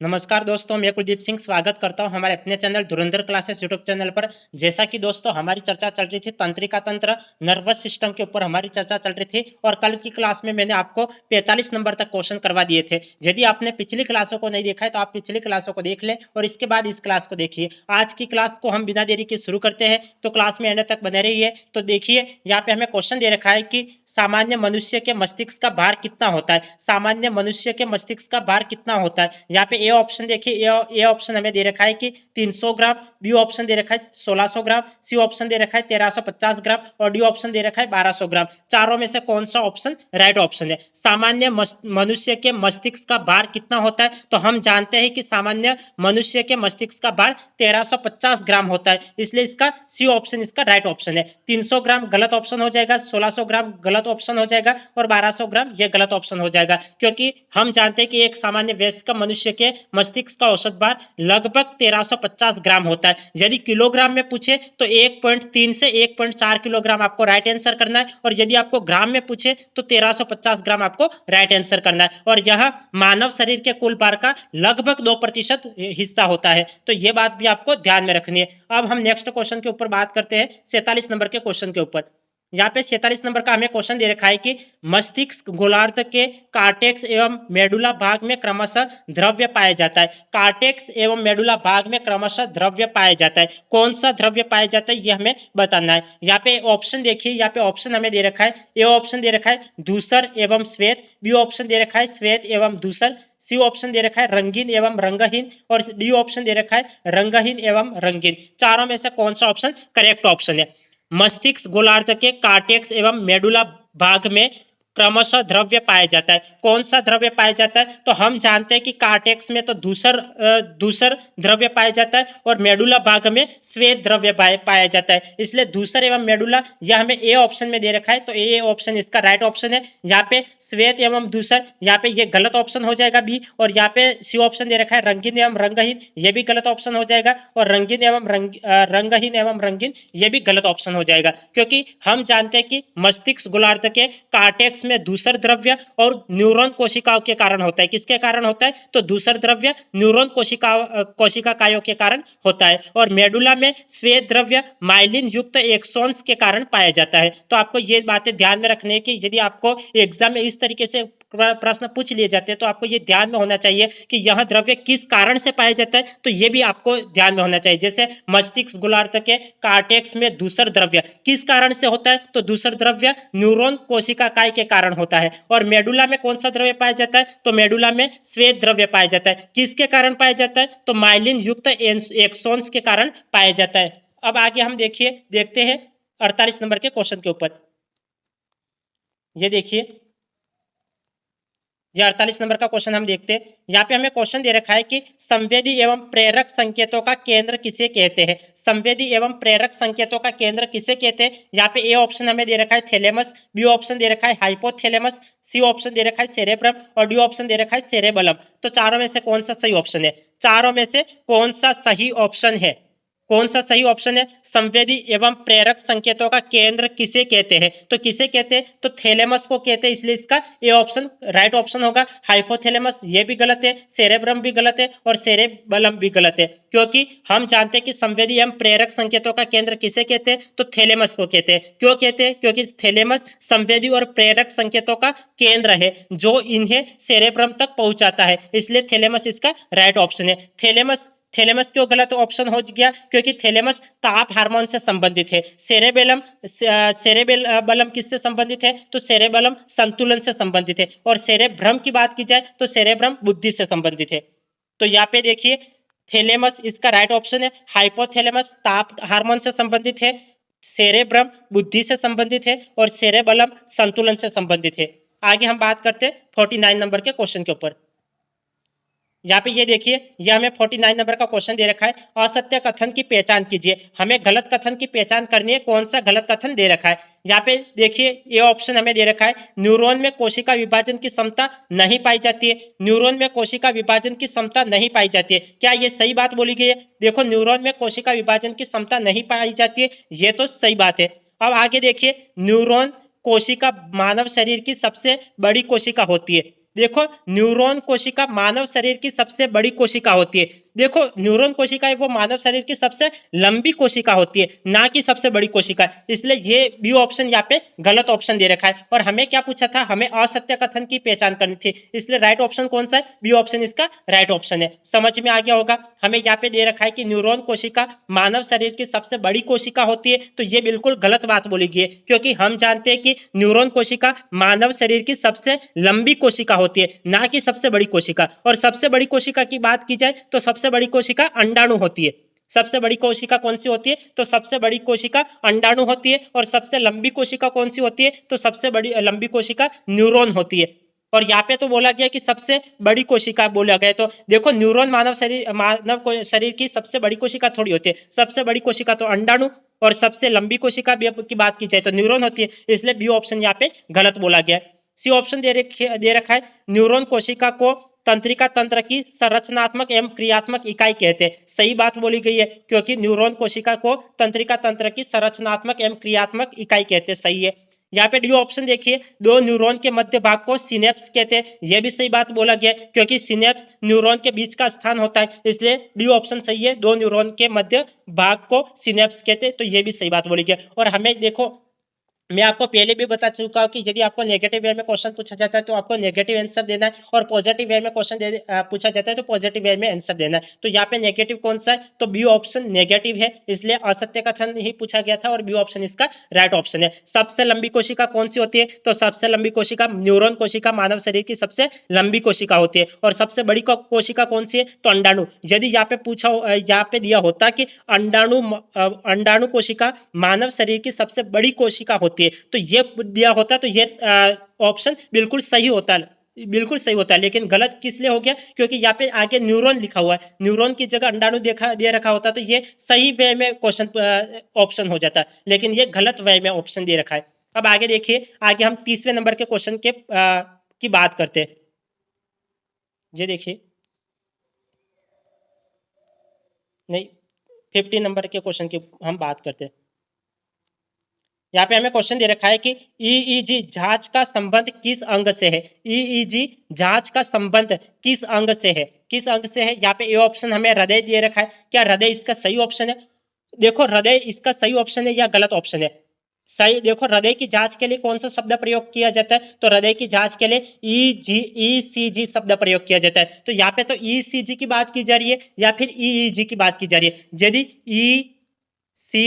नमस्कार दोस्तों, मैं कुलदीप सिंह स्वागत करता हूं हमारे अपने चैनल धुरंधर क्लासेस यूट्यूब चैनल पर। जैसा कि दोस्तों हमारी चर्चा चल रही थी तंत्रिका तंत्र नर्वस सिस्टम के ऊपर हमारी चर्चा चल रही थी और कल की क्लास में मैंने आपको 45 नंबर तक क्वेश्चन करवा दिए थे। यदि आपने पिछली क्लासों को नहीं देखा है तो आप पिछली क्लासों को देख लें और इसके बाद इस क्लास को देखिए। आज की क्लास को हम बिना देरी के शुरू करते हैं, तो क्लास में एंड तक बने रहिए। तो देखिए यहाँ पे हमें क्वेश्चन दे रखा है कि सामान्य मनुष्य के मस्तिष्क का भार कितना होता है। सामान्य मनुष्य के मस्तिष्क का भार कितना होता है। यहाँ पे ए ऑप्शन देखिए, ए ऑप्शन हमें दे रखा है कि 300 ग्राम, बी ऑप्शन दे रखा है 1600 ग्राम, सी ऑप्शन दे रखा है 1350 ग्राम और डी ऑप्शन दे रखा है 1200 ग्राम। चारों में से कौन सा ऑप्शन राइट ऑप्शन है। सामान्य मनुष्य के मस्तिष्क का भार कितना होता है, तो हम जानते हैं कि सामान्य मनुष्य के मस्तिष्क का भार 1350 ग्राम होता है, इसलिए इसका सी ऑप्शन इसका राइट ऑप्शन है। 300 ग्राम गलत ऑप्शन हो जाएगा, 1600 ग्राम गलत ऑप्शन हो जाएगा और 1200 ग्राम ये गलत ऑप्शन हो जाएगा, क्योंकि हम जानते हैं कि एक सामान्य वयस्क मनुष्य के मस्तिष्क का औसत भार लगभग 1350 ग्राम होता है। यदि किलोग्राम में पूछे तो 1.3 से 1.4 किलोग्राम आपको राइट आंसर करना है, और यदि आपको ग्राम में पूछे तो 1350 ग्राम आपको राइट आंसर करना है। और यह मानव शरीर के कुल भार का लगभग 2% हिस्सा होता है, तो यह बात भी आपको ध्यान में रखनी है। अब हम नेक्स्ट क्वेश्चन के ऊपर बात करते हैं, 47 नंबर के क्वेश्चन के ऊपर। यहाँ पे 47 नंबर का हमें क्वेश्चन दे रखा है कि मस्तिष्क गोलार्ध के कार्टेक्स एवं मेडुला भाग में क्रमशः द्रव्य पाया जाता है। कार्टेक्स एवं मेडुला भाग में क्रमशः द्रव्य पाया जाता है, कौन सा द्रव्य पाया जाता है यह हमें बताना है। यहाँ पे ऑप्शन देखिए, यहाँ पे ऑप्शन हमें दे रखा है, ए ऑप्शन दे रखा है धूसर एवं श्वेत, बी ऑप्शन दे रखा है श्वेत एवं धूसर, सी ऑप्शन दे रखा है रंगीन एवं रंगहीन और डी ऑप्शन दे रखा है रंगहीन एवं रंगीन। चारों में से कौन सा ऑप्शन करेक्ट ऑप्शन है। मस्तिष्क गोलार्ध के कार्टेक्स एवं मेडुला भाग में क्रमशः द्रव्य पाया जाता है, कौन सा द्रव्य पाया जाता है, तो हम जानते हैं कि कार्टेक्स में तो धूसर द्रव्य पाया जाता है और मेडुला भाग में श्वेत द्रव्य पाया जाता है, इसलिए धूसर एवं मेडुला यह हमें ए ऑप्शन में दे रखा है, तो ए ऑप्शन इसका राइट ऑप्शन है। यहाँ पे श्वेत एवं धूसर, यहाँ पे ये गलत ऑप्शन हो जाएगा बी, और यहाँ पे सी ऑप्शन दे रखा है रंगीन एवं रंगहीन, ये भी गलत ऑप्शन हो जाएगा, और रंगीन एवं रंगहीन एवं रंगीन ये भी गलत ऑप्शन हो जाएगा, क्योंकि हम जानते हैं कि मस्तिष्क गोलार्ध के कार्टेक्स में दूसर द्रव्य और न्यूरॉन कोशिकाओं के कारण होता है। किसके कारण होता है, तो दूसर द्रव्य न्यूरॉन कोशिकाओं के कारण होता है, और मेडुला में श्वेत द्रव्य माइलिन युक्त एक्सॉन्स के कारण पाया जाता है। तो आपको ये बातें ध्यान में रखनी है कि यदि आपको एग्जाम में इस तरीके से प्रश्न पूछ लिए जाते हैं तो आपको ये ध्यान में होना चाहिए कि यह द्रव्य किस कारण से पाया जाता है, तो ये भी आपको ध्यान में होना चाहिए। जैसे मस्तिष्क गोलार्ध के कार्टेक्स में दूसर द्रव्य किस कारण से होता है, तो दूसर द्रव्य न्यूरॉन कोशिकाएं के कारण होता है, और मेडुला में कौन सा द्रव्य पाया जाता है, तो मेडुला में श्वेत द्रव्य पाया जाता है। किसके कारण पाया जाता है, तो माइलिन युक्त एक्सॉन्स के कारण पाया जाता है। अब आगे हम देखते हैं 48 नंबर के क्वेश्चन के ऊपर। ये देखिए, ये 48 नंबर का क्वेश्चन हम देखते हैं। यहाँ पे हमें क्वेश्चन दे रखा है कि संवेदी एवं प्रेरक संकेतों का केंद्र किसे कहते हैं। संवेदी एवं प्रेरक संकेतों का केंद्र किसे कहते हैं। यहाँ पे ए ऑप्शन हमें दे रखा है थैलेमस, बी ऑप्शन दे रखा है हाइपोथैलेमस, सी ऑप्शन दे रखा है सेरेब्रम और डी ऑप्शन दे रखा है सेरेबलम। तो चारों में से कौन सा सही ऑप्शन है, चारों में से कौन सा सही ऑप्शन है, कौन सा सही ऑप्शन है। संवेदी एवं प्रेरक संकेतों का केंद्र किसे कहते हैं, तो किसे कहते हैं, तो थैलेमस को कहते हैं, इसलिए इसका ए ऑप्शन राइट ऑप्शन होगा। हाइपोथैलेमस ये भी गलत है, सेरेब्रम भी गलत है और सेरेबलम भी गलत है, क्योंकि हम जानते हैं कि संवेदी एवं प्रेरक संकेतों का केंद्र किसे कहते हैं, तो थैलेमस को कहते हैं। क्यों कहते हैं, क्योंकि थैलेमस संवेदी और प्रेरक संकेतों का केंद्र है जो इन्हें सेरेब्रम तक पहुंचाता है, इसलिए थैलेमस इसका राइट ऑप्शन है। थैलेमस क्यों गलत ऑप्शन हो गया, क्योंकि थैलेमस ताप हार्मोन से संबंधित है। सेरेबेलम किससे संबंधित है, तो सेरेबेलम संतुलन से संबंधित है, और सेरेब्रम की बात की जाए तो सेरेब्रम बुद्धि से संबंधित है। तो यहाँ पे देखिए थैलेमस इसका राइट ऑप्शन है, हाइपोथैलेमस ताप हार्मोन से संबंधित है, सेरेब्रम बुद्धि से संबंधित है और सेरेबेलम संतुलन से संबंधित है। आगे हम बात करते हैं 49 नंबर के क्वेश्चन के ऊपर। यहाँ पे ये देखिए, यह हमें 49 नंबर का क्वेश्चन दे रखा है, असत्य कथन की पहचान कीजिए। हमें गलत कथन की पहचान करनी है, कौन सा गलत कथन दे रखा है। यहाँ पे देखिए ये ऑप्शन हमें दे रखा है, न्यूरॉन में कोशिका विभाजन की क्षमता नहीं पाई जाती है। न्यूरॉन में कोशिका विभाजन की क्षमता नहीं पाई जाती है, क्या ये सही बात बोली गई है। देखो न्यूरॉन में कोशिका विभाजन की क्षमता नहीं पाई जाती है, ये तो सही बात है। अब आगे देखिए, न्यूरॉन कोशिका मानव शरीर की सबसे बड़ी कोशिका होती है, देखो न्यूरॉन कोशिका मानव शरीर की सबसे बड़ी कोशिका होती है। देखो न्यूरॉन कोशिका है वो मानव शरीर की सबसे लंबी कोशिका होती है, ना कि सबसे बड़ी कोशिका। इसलिए ये बी ऑप्शन यहाँ पे गलत ऑप्शन दे रखा है। और हमें क्या पूछा था, हमें असत्य कथन की पहचान करनी थी, इसलिए राइट ऑप्शन कौन सा है, बी ऑप्शन इसका राइट ऑप्शन है। समझ में आ गया होगा। हमें यहाँ पे दे रखा है कि न्यूरॉन कोशिका मानव शरीर की सबसे बड़ी कोशिका होती है, तो ये बिल्कुल गलत बात बोली गई है, क्योंकि हम जानते हैं कि न्यूरॉन कोशिका मानव शरीर की सबसे लंबी कोशिका होती है, ना कि सबसे बड़ी कोशिका। और सबसे बड़ी कोशिका की बात की जाए तो सबसे बड़ी कोशिका अंडाणु होती है। सबसे बड़ी कोशिका कौन सी होती है, तो सबसे बड़ी कोशिका अंडाणु होती है। और सबसे लंबी कोशिका कौन सी होती है, तो सबसे बड़ी लंबी कोशिका न्यूरॉन होती है। और यहाँ पे तो बोला गया कि सबसे बड़ी कोशिका बोला गया, तो देखो न्यूरॉन मानव शरीर की सबसे बड़ी कोशिका थोड़ी होती है। सबसे बड़ी कोशिका तो अंडाणु, और सबसे लंबी कोशिका की बात की जाए तो न्यूरॉन होती है। इसलिए बी ऑप्शन यहाँ पे गलत बोला गया। सी ऑप्शन दे रखा है, न्यूरॉन कोशिका को तंत्रिका तंत्र की संरचनात्मक एवं क्रियात्मक इकाई कहते हैं। सही बात बोली गई है, क्योंकि न्यूरॉन कोशिका को तंत्रिका तंत्र की संरचनात्मक एवं क्रियात्मक इकाई कहते हैं। सही है। यहाँ पे डी ऑप्शन देखिए, दो न्यूरॉन के मध्य भाग को सिनेप्स कहते हैं। यह भी सही बात बोला गया, क्योंकि सिनेप्स न्यूरॉन के बीच का स्थान होता है, इसलिए डी ऑप्शन सही है। दो न्यूरॉन के मध्य भाग को सिनेप्स कहते हैं, तो यह भी सही बात बोली गई। और हमें देखो, मैं आपको पहले भी बता चुका हूं कि यदि आपको नेगेटिव वे में क्वेश्चन पूछा जाता है तो आपको नेगेटिव आंसर देना है, और पॉजिटिव वे में क्वेश्चन पूछा जाता है तो पॉजिटिव वे में आंसर देना है। तो यहाँ पे नेगेटिव कौन सा है, तो बी ऑप्शन नेगेटिव है, इसलिए असत्य कथन ही पूछा गया था, और बी ऑप्शन इसका राइट ऑप्शन है। सबसे लंबी कोशिका कौन सी होती है, तो सबसे लंबी कोशिका न्यूरॉन कोशिका मानव शरीर की सबसे लंबी कोशिका होती है। और सबसे बड़ी कोशिका कौन सी है, तो अंडाणु। यदि यहाँ पे यहाँ पे दिया होता कि अंडाणु कोशिका मानव शरीर की सबसे बड़ी कोशिका होती है, तो ये दिया होता तो ये ऑप्शन बिल्कुल सही होता है, बिल्कुल सही होता है। लेकिन गलत किस लिए हो गया, क्योंकि यहाँ पे आगे न्यूरॉन लिखा हुआ है, न्यूरॉन की जगह अंडाणु दे रखा होता तो ये सही वे में क्वेश्चन ऑप्शन हो जाता, लेकिन ये गलत वे में ऑप्शन दे रखा है। अब आगे देखिए, आगे हम 30वें नंबर के क्वेश्चन की बात करते हैं। ये देखिए, नहीं, 50 नंबर के क्वेश्चन की हम बात करते हैं। यहाँ पे हमें क्वेश्चन दे रखा है कि ईईजी जांच का संबंध किस अंग से है। ईईजी जांच का संबंध किस अंग से है, किस अंग से है। यहाँ पे ए ऑप्शन हमें हृदय दे रखा है। क्या हृदय इसका सही ऑप्शन है? देखो हृदय इसका सही ऑप्शन है या गलत ऑप्शन है? सही। देखो हृदय की जांच के लिए कौन सा शब्द प्रयोग किया जाता है, तो हृदय की जांच के लिए ईसीजी शब्द प्रयोग किया जाता है। तो यहाँ पे तो ईसीजी की बात की जा रही है या फिर ईईजी की बात की जा रही है। यदि ई सी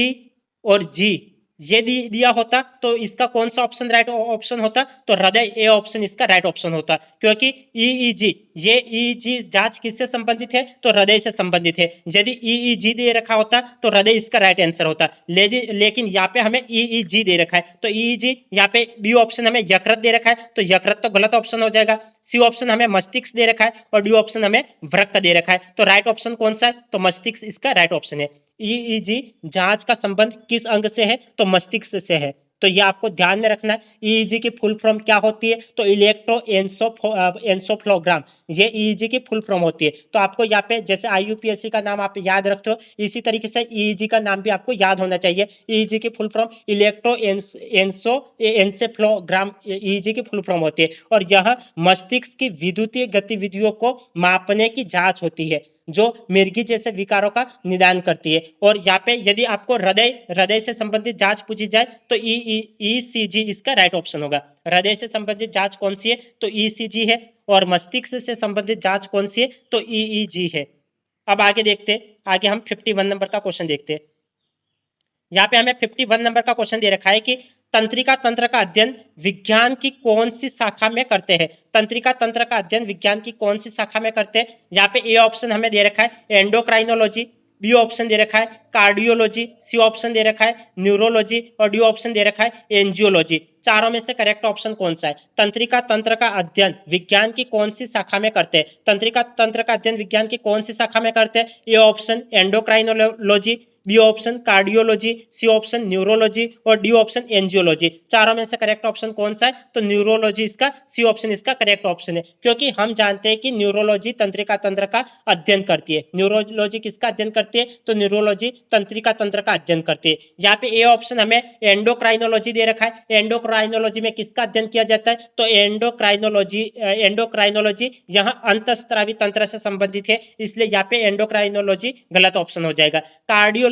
और जी ये दिया होता तो इसका कौन सा ऑप्शन राइट ऑप्शन होता, तो हृदय ए ऑप्शन इसका राइट ऑप्शन होता, क्योंकि ईईजी ये ईईजी जांच किससे संबंधित है, तो हृदय से संबंधित है। यदि ईईजी दे रखा होता तो हृदय इसका राइट आंसर होता, लेकिन यहाँ पे हमें ईईजी दे रखा है, तो ईईजी यहाँ पे बी ऑप्शन हमें यकृत दे रखा है, तो यकृत तो गलत ऑप्शन हो जाएगा। सी ऑप्शन हमें मस्तिष्क दे रखा है, और डी ऑप्शन हमें वृक्क दे रखा है, तो राइट ऑप्शन कौन सा है, तो मस्तिष्क इसका राइट ऑप्शन है। ईईजी जांच का संबंध किस अंग से है, तो मस्तिष्क से है। तो ये आपको ध्यान में रखना है। ईईजी की फुल फॉर्म क्या होती है, तो इलेक्ट्रो एंसोफ्लोग्राम, ये ईईजी की फुल फॉर्म होती है। तो आपको यहाँ पे जैसे आईयूपीएससी का नाम आप याद रखते हो, इसी तरीके से ईईजी का नाम भी आपको याद होना चाहिए। ईईजी की फुल फॉर्म इलेक्ट्रो एंसोफ्लोग्राम ईईजी की फुल फॉर्म होती है, और यह मस्तिष्क की विद्युतीय गतिविधियों को मापने की जांच होती है, जो मिर्गी जैसे विकारों का निदान करती है। और यहाँ पे यदि आपको हृदय से संबंधित जांच पूछी जाए तो ईसीजी इसका राइट ऑप्शन होगा। हृदय से संबंधित जांच कौन सी है, तो ईसीजी है, और मस्तिष्क से संबंधित जांच कौन सी है, तो ईईजी है। अब आगे देखते, आगे हम 51 नंबर का क्वेश्चन देखते हैं। यहाँ पे हमें 51 नंबर का क्वेश्चन दे रखा है कि तंत्रिका तंत्र का अध्ययन विज्ञान की कौन सी शाखा में करते हैं। तंत्रिका तंत्र का अध्ययन विज्ञान की कौन सी शाखा में करते हैं। यहाँ पे ए ऑप्शन हमें दे रखा है एंडोक्राइनोलॉजी, बी ऑप्शन दे रखा है कार्डियोलॉजी, सी ऑप्शन दे रखा है न्यूरोलॉजी, और डी ऑप्शन दे रखा है एंजियोलॉजी। चारों में से करेक्ट ऑप्शन कौन सा है। तंत्रिका तंत्र का अध्ययन विज्ञान की कौन सी शाखा में करते हैं। तंत्रिका तंत्र का अध्ययन विज्ञान की कौन सी शाखा में करते हैं। A option endocrinology, B option cardiology, C option neurology और डी ऑप्शन एंजियोलॉजी। चारों में से करेक्ट ऑप्शन कौन सा है? तो न्यूरोलॉजी इसका, सी ऑप्शन इसका करेक्ट ऑप्शन है, क्योंकि हम जानते हैं कि न्यूरोलॉजी तंत्रिका तंत्र का अध्ययन करती है। न्यूरोलॉजी किसका अध्ययन करती है? तो न्यूरोलॉजी तंत्रिका तंत्र का अध्ययन करती है। यहाँ पे ए ऑप्शन हमें एंडोक्राइनोलॉजी दे रखा है। एंडोक्राइनोलॉजी में किसका अध्ययन किया जाता है? तो एंडोक्राइनोलॉजी यहाँ अंतःस्रावी तंत्र से संबंधित है, इसलिए यहाँ पे एंडोक्राइनोलॉजी गलत ऑप्शन हो जाएगा। कार्डियोलॉजी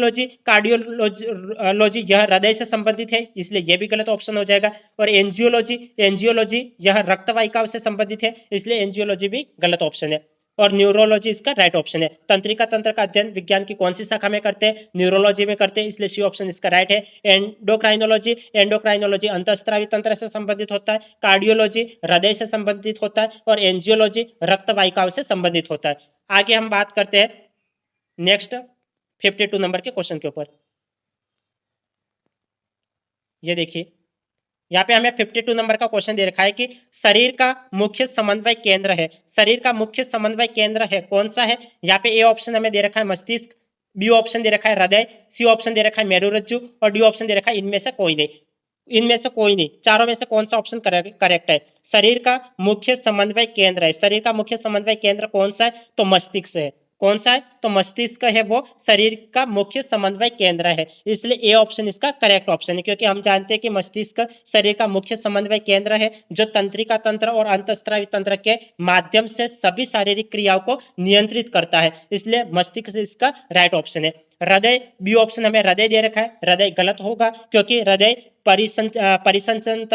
यह हृदय से संबंधित है, इसलिए यह भी गलत ऑप्शन हो जाएगा। और एंजियोलॉजी यह रक्त वाहिकाओं से संबंधित है, इसलिए एंजियोलॉजी भी गलत ऑप्शन है। और न्यूरोलॉजी इसका राइट ऑप्शन है। तंत्रिका तंत्र का अध्ययन विज्ञान की कौन सी शाखा में करते हैं? न्यूरोलॉजी में करते हैं, इसलिए सी ऑप्शन इसका राइट है। एंडोक्राइनोलॉजी अंतःस्रावी तंत्र से संबंधित होता है। कार्डियोलॉजी हृदय से संबंधित होता है और एंजियोलॉजी रक्त वाहिकाओं से संबंधित होता है। आगे हम बात करते हैं नेक्स्ट 52 नंबर के क्वेश्चन के ऊपर। ये देखिए, यहाँ पे हमें 52 नंबर का क्वेश्चन दे रखा है कि शरीर का मुख्य समन्वय केंद्र है। शरीर का मुख्य समन्वय केंद्र है कौन सा है? यहाँ पे ए ऑप्शन हमें दे रखा है मस्तिष्क, बी ऑप्शन दे रखा है हृदय, सी ऑप्शन दे रखा है मेरुरज्जु और डी ऑप्शन दे रखा है इनमें से कोई नहीं। इनमें से कोई नहीं, चारों में से कौन सा ऑप्शन करेक्ट है? शरीर का मुख्य समन्वय केंद्र है। शरीर का मुख्य समन्वय केंद्र कौन सा है? तो मस्तिष्क है। कौन सा है? तो मस्तिष्क है, वो शरीर का मुख्य समन्वय केंद्र है, इसलिए ए ऑप्शन इसका करेक्ट ऑप्शन है। क्योंकि हम जानते हैं कि मस्तिष्क शरीर का मुख्य समन्वय केंद्र है, जो तंत्रिका तंत्र और अंतःस्रावी तंत्र के माध्यम से सभी शारीरिक क्रियाओं को नियंत्रित करता है, इसलिए मस्तिष्क इसका राइट ऑप्शन है। हृदय, बी ऑप्शन हमें हृदय दे रखा है, हृदय गलत होगा, क्योंकि हृदय परिसंचरण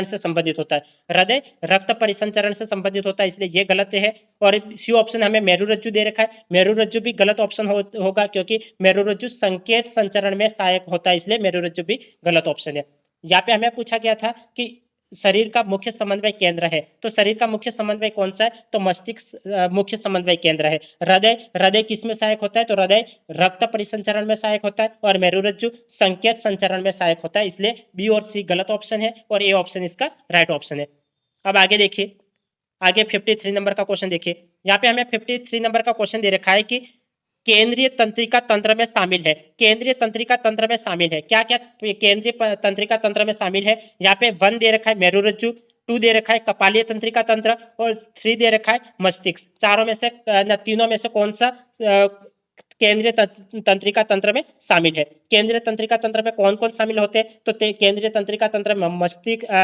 से संबंधित होता है। हृदय रक्त परिसंचरण से संबंधित होता है, इसलिए ये गलत है। और सी ऑप्शन हमें मेरुरज्जु दे रखा है, मेरुरज्जु भी गलत ऑप्शन होगा, क्योंकि मेरुरज्जु संकेत संचरण में सहायक होता है, इसलिए मेरुरज्जु भी गलत ऑप्शन है। यहाँ पे हमें पूछा गया था कि शरीर का मुख्य समन्वय केंद्र है, तो शरीर का मुख्य समन्वय कौन सा है? तो मस्तिष्क मुख्य समन्वय केंद्र है। हृदय किस में सहायक होता है? तो हृदय रक्त परिसंचरण में सहायक होता है और मेरुरज्जु संकेत संचरण में सहायक होता है, इसलिए बी और सी गलत ऑप्शन है और ए ऑप्शन इसका राइट ऑप्शन है। अब आगे देखिए, आगे 53 नंबर का क्वेश्चन देखिए। यहाँ पे हमें 53 नंबर का क्वेश्चन दे रखा है कि केंद्रीय तंत्रिका तंत्र में शामिल है। केंद्रीय तंत्रिका तंत्र में शामिल है, क्या क्या केंद्रीय तंत्रिका तंत्र में शामिल है? यहाँ पे 1 दे रखा है मेरुरज्जु, 2 दे रखा है कपालीय तंत्रिका तंत्र और 3 दे रखा है मस्तिष्क। चारों में से तीनों में से कौन सा केंद्रीय तंत्रिका तंत्र में शामिल है? केंद्रीय तंत्रिका तंत्र में कौन कौन शामिल होते हैं? तो केंद्रीय तंत्रिका तंत्र में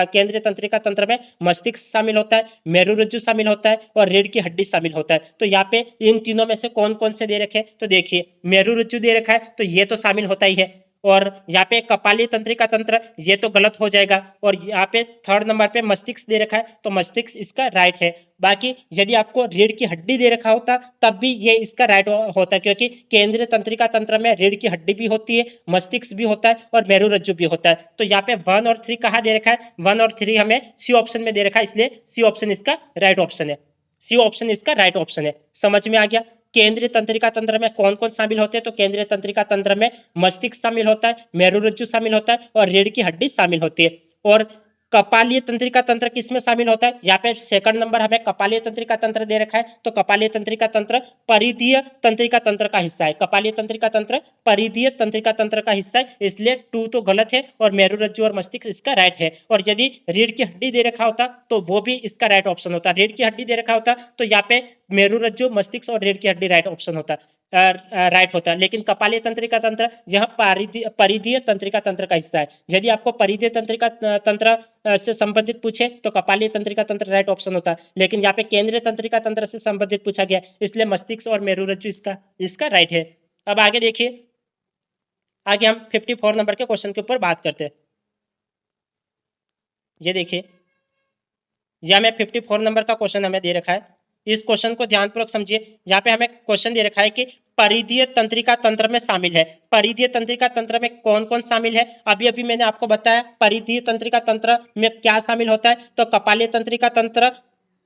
केंद्रीय तंत्रिका तंत्र में मस्तिष्क शामिल होता है, मेरुरज्जु शामिल होता है और रीढ़ की हड्डी शामिल होता है। तो यहाँ पे इन तीनों में से कौन कौन से दे रखे? तो देखिए, मेरुरज्जु दे रखा है, तो ये तो शामिल होता ही है। और यहाँ पे कपालीय तंत्रिका तंत्र, ये तो गलत हो जाएगा। और यहाँ पे 3rd नंबर पे मस्तिष्क दे रखा है, तो मस्तिष्क इसका राइट है। बाकी यदि आपको रीढ़ की हड्डी दे रखा होता तब भी ये इसका राइट होता, क्योंकि केंद्रीय तंत्रिका तंत्र में रीढ़ की हड्डी भी होती है, मस्तिष्क भी होता है और मेरुरज्जु भी होता है। तो यहाँ पे 1 और 3 कहाँ दे रखा है? 1 और 3 हमें सी ऑप्शन में दे रखा है, इसलिए सी ऑप्शन इसका राइट ऑप्शन है। सी ऑप्शन इसका राइट ऑप्शन है। समझ में आ गया? केंद्रीय तंत्रिका तंत्र में कौन कौन शामिल होते हैं? तो केंद्रीय तंत्रिका तंत्र में मस्तिष्क शामिल होता है, मेरुरज्जु शामिल होता है और रीढ़ की हड्डी शामिल होती है। और कपालीय तंत्रिका तंत्र किसमें शामिल होता है? यहाँ पे 2nd नंबर हमें कपालीय तंत्रिका तंत्र दे रखा है, तो कपालीय तंत्रिका तंत्र परिधीय तंत्रिका तंत्र का हिस्सा है। कपालीय तंत्रिका तंत्र परिधीय तंत्रिका तंत्र का हिस्सा है, इसलिए 2 तो गलत है और मेरुरज्जु और मस्तिष्क इसका राइट है। और यदि रीढ़ की हड्डी दे रखा होता तो वो भी इसका राइट ऑप्शन होता। रीढ़ की हड्डी दे रखा होता तो यहाँ पे मेरुरज्जु, मस्तिष्क और रीढ़ की हड्डी राइट ऑप्शन होता, राइट होता। लेकिन कपालीय तंत्रिका तंत्र यह परिधीय तंत्रिका तंत्र का हिस्सा है। यदि आपको परिधीय तंत्रिका तंत्र से संबंधित पूछे तो कपालीय तंत्रिका तंत्र राइट ऑप्शन होता, लेकिन यहाँ पे केंद्रीय तंत्रिका तंत्र से संबंधित पूछा गया, इसलिए मस्तिष्क और मेरुरज्जु इसका राइट है। अब आगे देखिए, आगे हम 54 नंबर के क्वेश्चन के ऊपर बात करते हैं। ये देखिए, यह हमें 54 नंबर का क्वेश्चन हमें दे रखा है। इस क्वेश्चन को ध्यानपूर्वक समझिए। यहाँ पे हमें क्वेश्चन दे रखा है कि परिधीय तंत्रिका तंत्र में शामिल है। परिधीय तंत्रिका तंत्र में कौन कौन शामिल है? अभी अभी मैंने आपको बताया परिधीय तंत्रिका तंत्र में क्या शामिल होता है। तो कपालीय तंत्रिका तंत्र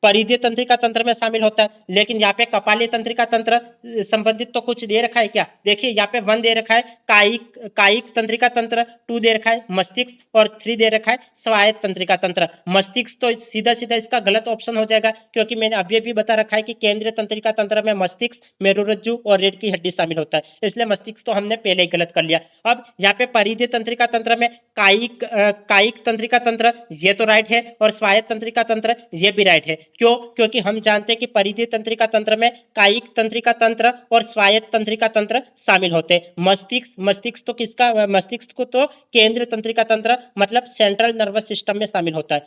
परिधीय तंत्रिका तंत्र में शामिल होता है। लेकिन यहाँ पे कपालीय तंत्रिका तंत्र संबंधित तो कुछ दे रखा है क्या? देखिए यहाँ पे 1 दे रखा है कायिक तंत्रिका तंत्र, 2 दे रखा है मस्तिष्क और 3 दे रखा है स्वायत्त तंत्रिका तंत्र। मस्तिष्क तो सीधा सीधा इसका गलत ऑप्शन हो जाएगा, क्योंकि मैंने अभी भी बता रखा है कि केंद्रीय तंत्रिका तंत्र में मस्तिष्क, मेरुरज्जु और रीढ़ की हड्डी शामिल होता है, इसलिए मस्तिष्क तो हमने पहले ही गलत कर लिया। अब यहाँ पे परिधीय तंत्रिका तंत्र में कायिक तंत्रिका तंत्र ये तो राइट है और स्वायत्त तंत्रिका तंत्र ये भी राइट है। क्यों? क्योंकि हम जानते हैं कि परिधीय तंत्रिका तंत्र में कायिक तंत्रिका तंत्र और स्वायत्त तंत्रिका तंत्र शामिल होते हैं। मस्तिष्क को तो केंद्रीय तंत्रिका तंत्र मतलब सेंट्रल नर्वस सिस्टम में शामिल होता है।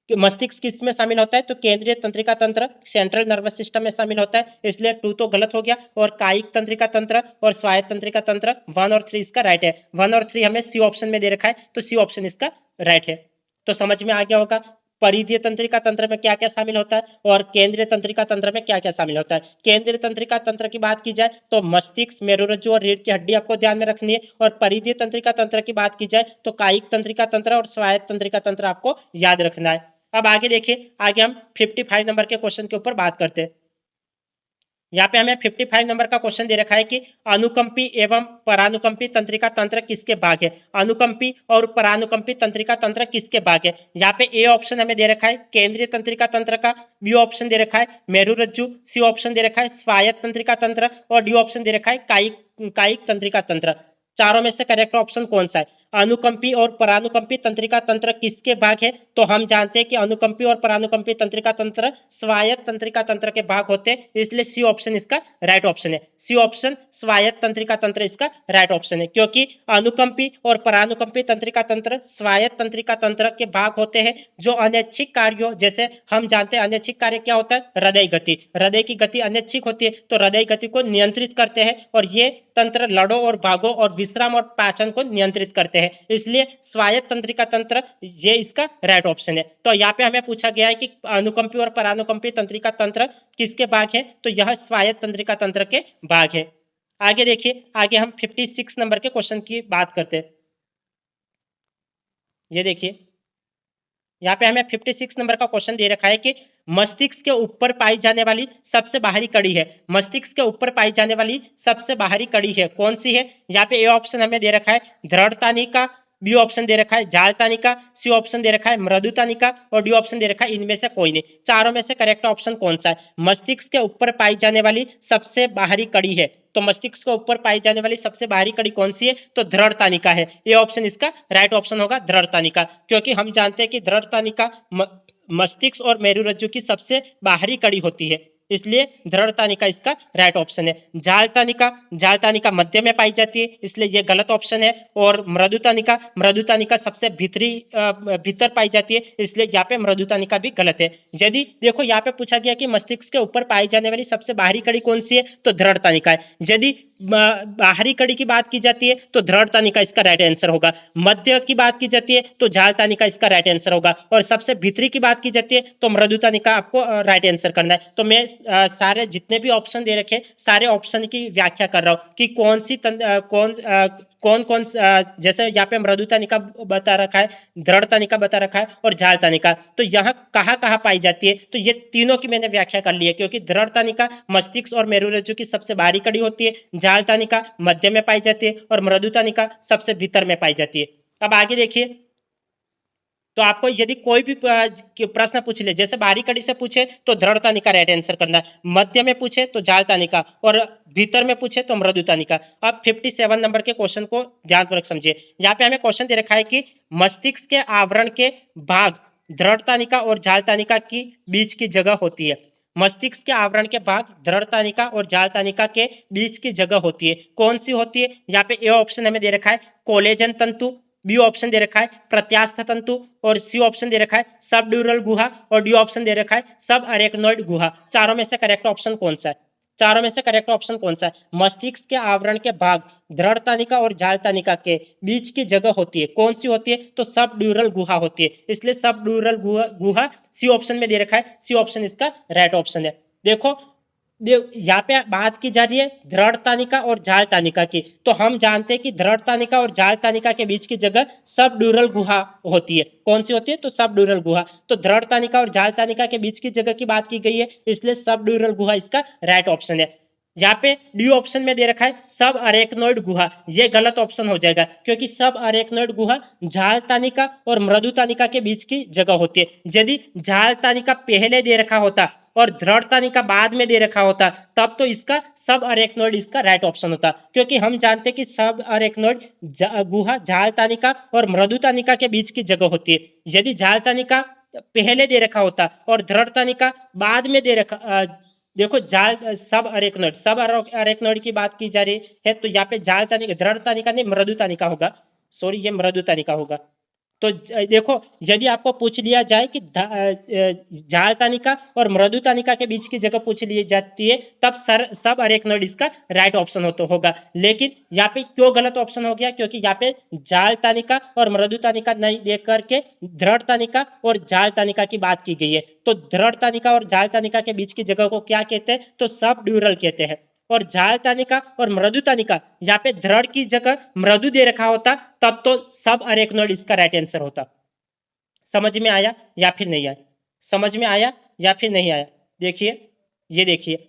मस्तिष्क किस में शामिल होता है? तो केंद्रीय तंत्रिका तंत्र सेंट्रल नर्वस सिस्टम में शामिल होता है, इसलिए 2 तो गलत हो गया। और कायिक तंत्रिका तंत्र और स्वायत्त तंत्रिका तंत्र 1 और 3 इसका राइट है। 1 और 3 हमें सी ऑप्शन में दे रखा है, तो सी ऑप्शन इसका राइट है। तो समझ में आ गया होगा परिधीय तंत्रिका तंत्र में क्या क्या शामिल होता है और केंद्रीय तंत्रिका तंत्र में क्या क्या शामिल होता है। केंद्रीय तंत्रिका तंत्र की बात की जाए तो मस्तिष्क, मेरुरज्जु और रीढ़ की हड्डी आपको ध्यान में रखनी है, और परिधीय तंत्रिका तंत्र की बात की जाए तो कायिक तंत्रिका तंत्र और स्वायत्त तंत्रिका तंत्र आपको याद रखना है। अब आगे देखिए, आगे हम 55 नंबर के क्वेश्चन के ऊपर बात करते हैं। यहाँ पे हमें 55 नंबर का क्वेश्चन दे रखा है कि अनुकंपी एवं परानुकंपी तंत्रिका तंत्र किसके भाग है? अनुकंपी और परानुकंपी तंत्रिका तंत्र किसके भाग है? यहाँ पे ए ऑप्शन हमें दे रखा है केंद्रीय तंत्रिका तंत्र का, बी ऑप्शन दे रखा है मेरुरज्जु, सी ऑप्शन दे रखा है स्वायत्त तंत्रिका तंत्र और डी ऑप्शन दे रखा है कायिक तंत्रिका तंत्र। चारों में से करेक्ट ऑप्शन कौन सा है? अनुकंपी और परानुकंपी तंत्रिका तंत्र किसके भाग है? तो हम जानते हैं कि अनुकंपी और परानुकंपी तंत्रिका तंत्र स्वायत्त तंत्रिका तंत्र के भाग होते हैं, इसलिए सी ऑप्शन इसका राइट ऑप्शन है। सी ऑप्शन स्वायत्त तंत्रिका तंत्र इसका राइट ऑप्शन है, क्योंकि अनुकंपी और परानुकंपी तंत्रिका तंत्र स्वायत्त तंत्रिका तंत्र के भाग होते हैं जो अनैच्छिक कार्यों, जैसे हम जानते हैं अनैच्छिक कार्य क्या होता है? हृदय गति। हृदय की गति अनैच्छिक होती है, तो हृदय गति को नियंत्रित करते हैं, और ये तंत्र लड़ो और भागो और विश्राम और पाचन को नियंत्रित करते हैं, इसलिए स्वायत्त तंत्रिका तंत्र ये इसका राइट ऑप्शन है। तो यहाँ पे हमें पूछा गया है कि अनुकंपी और परानुकंपी तंत्रिका तंत्र किसके भाग है? तो यह स्वायत्त तंत्रिका तंत्र के भाग है। आगे देखिए, आगे हम 56 नंबर के क्वेश्चन की बात करते हैं। ये देखिए, यहाँ पे हमें 56 नंबर का क्वेश्चन दे रखा है कि मस्तिष्क के ऊपर पाई जाने वाली सबसे बाहरी कड़ी है। मस्तिष्क के ऊपर पाई जाने वाली सबसे बाहरी कड़ी है, कौन सी है? यहाँ पे ए ऑप्शन हमें दे रखा है दृढ़ तानिका, बी ऑप्शन दे रखा है जाल तानिका, सी ऑप्शन दे रखा है मृदु तानिका और डी ऑप्शन दे रखा है इनमें से कोई नहीं। चारों में से करेक्ट ऑप्शन कौन सा है? मस्तिष्क के ऊपर पाई जाने वाली सबसे बाहरी कड़ी है, तो मस्तिष्क के ऊपर पाई जाने वाली सबसे बाहरी कड़ी कौन सी है? तो दृढ़ तानिका है। ये ऑप्शन इसका राइट ऑप्शन होगा, दृढ़ तानिका, क्योंकि हम जानते हैं कि दृढ़ तानिका मस्तिष्क और मेरुरज्जु की सबसे बाहरी कड़ी होती है, इसलिए दृढ़ तानिका इसका राइट ऑप्शन है। जाल तानिका मध्य में पाई जाती है, इसलिए ये गलत ऑप्शन है। और मृदु तानिका सबसे भीतर पाई जाती है, इसलिए यहाँ पे मृदु तानिका भी गलत है। यदि देखो यहाँ पे पूछा गया कि मस्तिष्क के ऊपर पाई जाने वाली सबसे बाहरी कड़ी कौन सी है, तो दृढ़ तानिका है। यदि बाहरी कड़ी की बात की जाती है तो दृढ़ तानिका इसका राइट आंसर होगा। मध्य की बात की जाती है तो जाल तानिका इसका राइट आंसर होगा, और सबसे भीतरी की बात की जाती है तो मृदु तानिका आपको राइट आंसर करना है। तो मैं सारे जितने भी ऑप्शन दे रखे सारे ऑप्शन की व्याख्या कर रहा हूं कि कौन सी कौन जैसे यहाँ पे मृदु तानिका बता रखा है, दृढ़ तानिका बता रखा है और जाल तानिका, तो यहाँ कहाँ पाई जाती है? तो ये तीनों की मैंने व्याख्या कर ली है, क्योंकि दृढ़ तानिका मस्तिष्क और मेरुरज्जु की सबसे बाहरी कड़ी होती है, जाल तानिका मध्य में पाई जाती है और मृदु तानिका सबसे भीतर में पाई जाती है। अब आगे देखिए, तो आपको यदि कोई भी प्रश्न पूछ ले, जैसे बाहरी कड़ी से पूछे तो दृढ़ तानिका राइट आंसर करना है, मध्य में पूछे तो जाल तानिका और भीतर में पूछे तो मृदु तानिका। अब 57 नंबर के क्वेश्चन को ध्यानपूर्वक समझिए। यहाँ पे हमें क्वेश्चन दे रखा है कि मस्तिष्क के आवरण के भाग दृढ़ तानिका और जाल तानिका की बीच की जगह होती है। मस्तिष्क के आवरण के भाग दृढ़ तानिका और जाल तानिका के बीच की जगह होती है, कौन सी होती है? यहाँ पे ए ऑप्शन हमें दे रखा है कोलेजन तंतु, बी ऑप्शन दे रखा है प्रत्यास्थ तंतु और सी ऑप्शन दे रखा है सबड्यूरल गुहा और डी ऑप्शन दे रखा है सब अरेक्नोइड गुहा। चारों में से करेक्ट ऑप्शन कौन सा है? चारों में से करेक्ट ऑप्शन कौन सा है? मस्तिष्क के आवरण के भाग दृढ़ तानिका और जाल तानिका के बीच की जगह होती है, कौन सी होती है? तो सब ड्यूरल गुहा होती है, इसलिए सब ड्यूरल गुहा सी ऑप्शन में दे रखा है। सी ऑप्शन इसका राइट ऑप्शन है। देखो यहाँ पे बात की जा रही है दृढ़ तानिका और जाल तानिका की। तो हम जानते हैं कि दृढ़ तानिका और जाल तानिका के बीच की जगह सब ड्यूरल गुहा होती है। कौन सी होती है? तो सब ड्यूरल गुहा। तो दृढ़ तानिका और जाल तानिका के बीच की जगह की बात की गई है, इसलिए सब ड्यूरल गुहा इसका राइट ऑप्शन है। यहाँ पे डी ऑप्शन में दे रखा है सब अरेक्नोइड गुहा, ये गलत ऑप्शन हो जाएगा क्योंकि सब अरेक्नोइड गुहा झाल तानिका और मृदु तानिका के बीच की जगह होती है। यदि झाल तानिका पहले दे रखा होता और दृढ़ तानिका बाद में दे रखा होता तब तो इसका सब अरेक्नोइड इसका राइट ऑप्शन होता, क्योंकि हम जानते हैं कि सब अरेक्नोइड गुहा झाल तानिका और मृदु तानिका के बीच की जगह होती है। यदि झाल तानिका पहले दे रखा होता और दृढ़ तानिका बाद में दे रखा, देखो जाल सब अरेक्नोइड की बात की जा रही है, तो यहाँ पे जाल तानिका दृढ़ तानिका नहीं मृदु तानिका होगा, सॉरी ये मृदु तानिका होगा। तो देखो यदि आपको पूछ लिया जाए कि जाल तानिका और मृदु तानिका के बीच की जगह पूछ ली जाती है तब सब अरेक्नोइड इसका राइट ऑप्शन होगा। लेकिन यहाँ पे क्यों गलत ऑप्शन हो गया? क्योंकि यहाँ पे जाल तानिका और मृदु तानिका नहीं देख करके दृढ़ तानिका और जाल तानिका की बात की गई है। तो दृढ़ तानिका और जाल तानिका के बीच की जगह को क्या कहते हैं? तो सब ड्यूरल कहते हैं। और जाल तानिका और मृदु तानिका, यहाँ पे दृढ़ की जगह मृदु दे रखा होता तब तो सब अरेक्नोइड इसका राइट आंसर होता। समझ में आया या फिर नहीं आया? समझ में आया या फिर नहीं आया? देखिए, ये देखिए,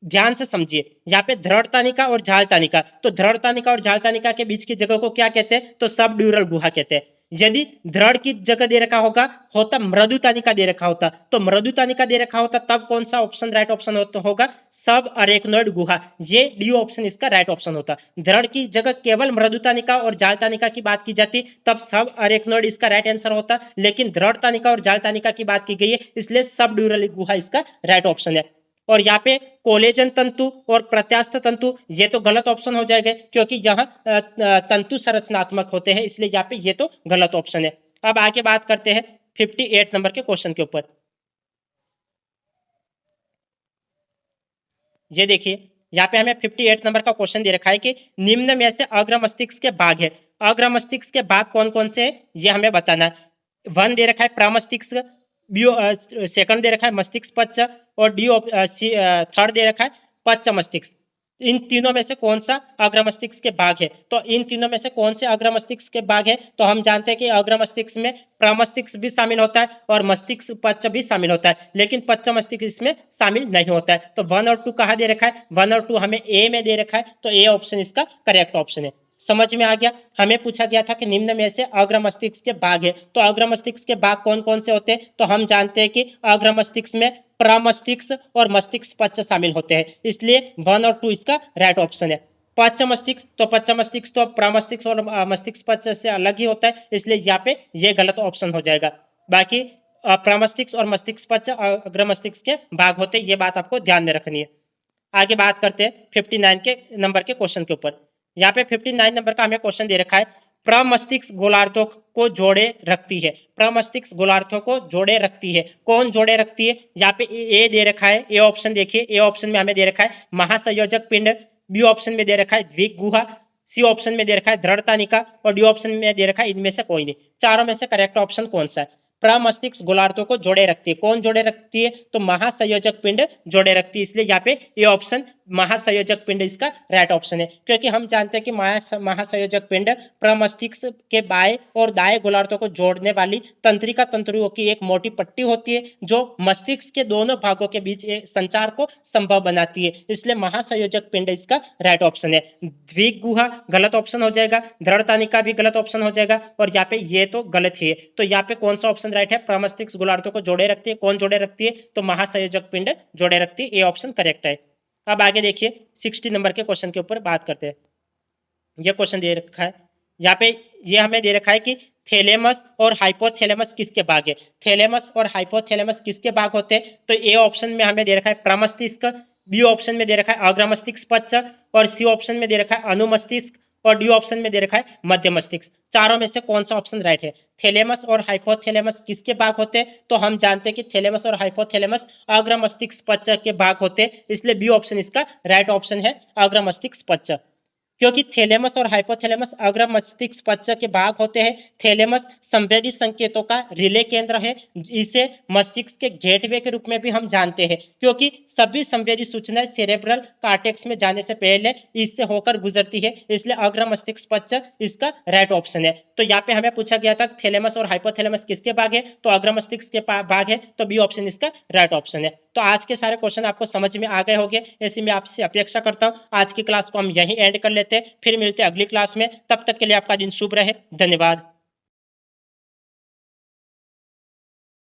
ध्यान से समझिए। यहाँ पे दृढ़ तानिका और जाल तानिका, तो दृढ़ तानिका और जाल तानिका के बीच की जगह को क्या कहते हैं? तो सब ड्यूरल गुहा कहते हैं। यदि दृढ़ की जगह दे रखा होता मृदु तानिका दे रखा होता, तो मृदु तानिका दे रखा होता तब कौन सा ऑप्शन राइट ऑप्शन होगा? सब अरेक्नोइड गुहा, ये डी ऑप्शन इसका राइट ऑप्शन होता। दृढ़ की जगह केवल मृदु तानिका और जाल तानिका की बात की जाती तब सब अरेक्नोइड इसका राइट आंसर होता, लेकिन दृढ़ तानिका और जाल तानिका की बात की गई है इसलिए सब ड्यूरल गुहा इसका राइट ऑप्शन है। और यहाँ पे कोलेजन तंतु और प्रत्यास्थ तंतु, ये तो गलत ऑप्शन हो जाएगा क्योंकि यहाँ तंतु संरचनात्मक होते हैं, इसलिए यहाँ पे ये तो गलत ऑप्शन है। अब आगे बात करते हैं 58 नंबर के क्वेश्चन के ऊपर। ये देखिए, यहाँ पे हमें 58 नंबर का क्वेश्चन दे रखा है कि निम्न में से अग्र मस्तिष्क के भाग है। अग्र मस्तिष्क के भाग कौन कौन से है ये हमें बताना है। 1 दे रखा है प्रमस्तिष्क, सेकंड दे रखा है मस्तिष्क पच्च और थर्ड दे रखा है पच्च मस्तिष्क। इन तीनों में से कौन सा अग्र मस्तिष्क के भाग है? तो इन तीनों में से कौन से अग्र मस्तिष्क के भाग है? तो हम जानते हैं कि अग्र मस्तिष्क में प्रमस्तिष्क भी शामिल होता है और मस्तिष्क पच्च भी शामिल होता है, लेकिन पच्च मस्तिष्क इसमें शामिल नहीं होता है। तो 1 और 2 कहाँ दे रखा है? 1 और 2 हमें ए में दे रखा है, तो ए ऑप्शन इसका करेक्ट ऑप्शन है। समझ में आ गया? हमें पूछा गया था कि निम्न में से अग्र मस्तिष्क के भाग है, तो अग्र मस्तिष्क के भाग कौन कौन से होते हैं? तो हम जानते हैं कि अग्र मस्तिष्क में प्रमस्तिष्क और मस्तिष्क पच्च शामिल होते हैं, इसलिए 1 और 2 इसका राइट ऑप्शन है। पच्च मस्तिष्क, तो पच्च मस्तिष्क तो प्रमस्तिष्क और मस्तिष्क पच्च से अलग ही होता है, इसलिए यहाँ पे ये गलत ऑप्शन हो जाएगा। बाकी प्रमस्तिष्क और मस्तिष्क पच्च अग्र मस्तिष्क के भाग होते हैं, ये बात आपको ध्यान में रखनी है। आगे बात करते हैं 59 के नंबर के क्वेश्चन के ऊपर। यहाँ पे 59 नंबर का हमें क्वेश्चन दे रखा है प्रमस्तिष्क गोलार्धों को जोड़े रखती है। प्रमस्तिष्क गोलार्धों को जोड़े रखती है, कौन जोड़े रखती है? यहाँ पे ए दे रखा है, ए ऑप्शन देखिए, ए ऑप्शन में हमें दे रखा है महासंयोजक पिंड, बी ऑप्शन में दे रखा है द्विक गुहा, सी ऑप्शन में दे रखा है दृढ़ तानिका और डी ऑप्शन में दे रखा है इनमें से कोई नहीं। चारों में से करेक्ट ऑप्शन कौन सा है? प्रमस्तिष्क गोलार्धों को जोड़े रखती है, कौन जोड़े रखती है? तो महासंयोजक पिंड जोड़े रखती है, इसलिए यहाँ पे ये ऑप्शन महासंयोजक पिंड इसका राइट ऑप्शन है। क्योंकि हम जानते हैं कि महासंयोजक पिंड प्रमस्तिष्क के बाएं और दाएं गोलार्धों को जोड़ने वाली तंत्रिका तंतुओं की एक मोटी पट्टी होती है जो मस्तिष्क के दोनों भागों के बीच संचार को संभव बनाती है, इसलिए महासंयोजक पिंड इसका राइट ऑप्शन है। द्विक गुहा गलत ऑप्शन हो जाएगा, दृढ़ तानिका भी गलत ऑप्शन हो जाएगा और यहाँ पे ये तो गलत ही है। तो यहाँ पे कौन सा ऑप्शन राइट है? प्रमस्तिष्क गोलार्धों को जोड़े रखती है, कौन जोड़े रखती है? तो महासंयोजक पिंड जोड़े रखती है, ये ऑप्शन करेक्ट है। अब आगे देखिए 60 नंबर के क्वेश्चन के ऊपर बात करते हैं। ये क्वेश्चन दे रखा है यहाँ पे, ये हमें दे रखा है कि थैलेमस और हाइपोथैलेमस किसके भाग है? थैलेमस और हाइपोथैलेमस किसके भाग होते हैं? तो ए ऑप्शन में हमें दे रखा है प्रमस्तिष्क, बी ऑप्शन में दे रखा है अग्र मस्तिष्क पच्च और सी ऑप्शन में दे रखा है अनुमस्तिष्क और डी ऑप्शन में दे रखा है मध्य मस्तिष्क। चारों में से कौन सा ऑप्शन राइट है? थैलेमस और हाइपोथैलेमस किसके भाग होते हैं? तो हम जानते हैं कि थैलेमस और हाइपोथैलेमस अग्र मस्तिष्क पच्च के भाग होते हैं, इसलिए बी ऑप्शन इसका राइट ऑप्शन है, अग्र मस्तिष्क पच्च। क्योंकि थैलेमस और हाइपोथैलेमस अग्र मस्तिष्क पक्ष के भाग होते हैं। थैलेमस संवेदी संकेतों का रिले केंद्र है। इसे मस्तिष्क के गेटवे के रूप में भी हम जानते हैं, क्योंकि सभी संवेदी सूचनाएं सेरेब्रल कॉर्टेक्स में जाने से पहले इससे होकर गुजरती है, इसलिए अग्र मस्तिष्क पक्ष इसका राइट ऑप्शन है। तो यहाँ पे हमें पूछा गया था थैलेमस और हाइपोथैलेमस किसके भाग है, तो अग्र मस्तिष्क के भाग है, तो बी ऑप्शन इसका राइट ऑप्शन है। तो आज के सारे क्वेश्चन आपको समझ में आ गए होंगे, ऐसी मैं आपसे अपेक्षा करता हूँ। आज की क्लास को हम यहीं एंड कर लेते हैं, फिर मिलते हैं अगली क्लास में। तब तक के लिए आपका दिन शुभ रहे। धन्यवाद।